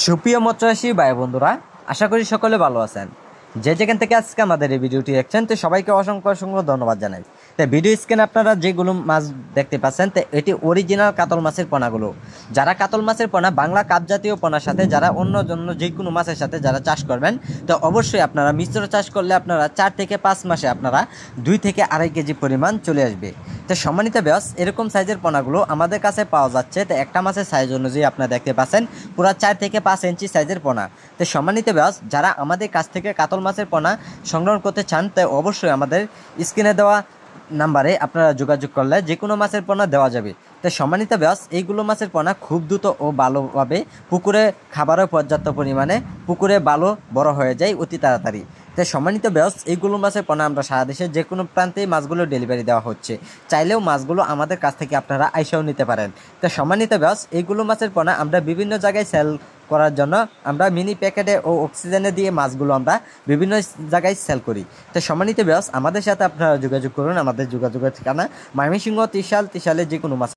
সুপ্রিয় মৎস্যচাষী ভাই বন্ধুরা, আশা করি সকলে ভালো আছেন। যে যেখান থেকে আজকে আমাদের এই ভিডিওটি দেখছেন, তো সবাইকে অসংখ্য অসংখ্য ধন্যবাদ জানাই। তো ভিডিও স্ক্রিনে আপনারা যেগুলো মাছ দেখতে পাচ্ছেন, তো এটি অরিজিনাল কাতল মাছের পোনাগুলো। যারা কাতল মাছের পোনা বাংলা কাপ জাতীয় পোনার সাথে যারা অন্য যে কোনো মাছের সাথে যারা চাষ করবেন, তো অবশ্যই আপনারা মিশ্র চাষ করলে আপনারা 4 থেকে 5 মাসে আপনারা 2 থেকে 2.5 কেজি পরিমাণ চলে আসবে। তো সম্মানিত ব্যাস, এরকম সাইজের পোনাগুলো আমাদের কাছে পাওয়া যাচ্ছে। তো একটা মাছের সাইজ অনুযায়ী আপনারা দেখতে পাচ্ছেন পুরো 4 থেকে 5 ইঞ্চি সাইজের পোনা। তো সম্মানিত ব্যাস, যারা আমাদের কাছ থেকে কাতল মাছের পোনা সংগ্রহ করতে চান, তো অবশ্যই আমাদের স্ক্রিনে দেওয়া নাম্বারে আপনারা যোগাযোগ করলে যে কোনো মাছের পোনা দেওয়া যাবে। তো সম্মানিত ব্যাস, এইগুলো মাছের পোনা খুব দ্রুত ও ভালোভাবে পুকুরে খাবারও পর্যাপ্ত পরিমাণে পুকুরে ভালো বড় হয়ে যায় অতি তাড়াতাড়ি। তাই সম্মানিত ব্যাস, এইগুলো মাছের পোনা আমরা সারা দেশের যে কোনো প্রান্তেই মাছগুলো ডেলিভারি দেওয়া হচ্ছে। চাইলেও মাছগুলো আমাদের কাছ থেকে আপনারা আইসাও নিতে পারেন। তো সম্মানিত ব্যাস, এইগুলো মাছের পোনা আমরা বিভিন্ন জায়গায় সেল করার জন্য আমরা মিনি প্যাকেটে ও অক্সিজেনে দিয়ে মাছগুলো আমরা বিভিন্ন জায়গায় সেল করি। তো সম্মানিত ব্যাস, আমাদের সাথে আপনারা যোগাযোগ করুন। আমাদের যোগাযোগের ঠিকানা ময়মনসিংহ ত্রিশালে যে কোনো মাছ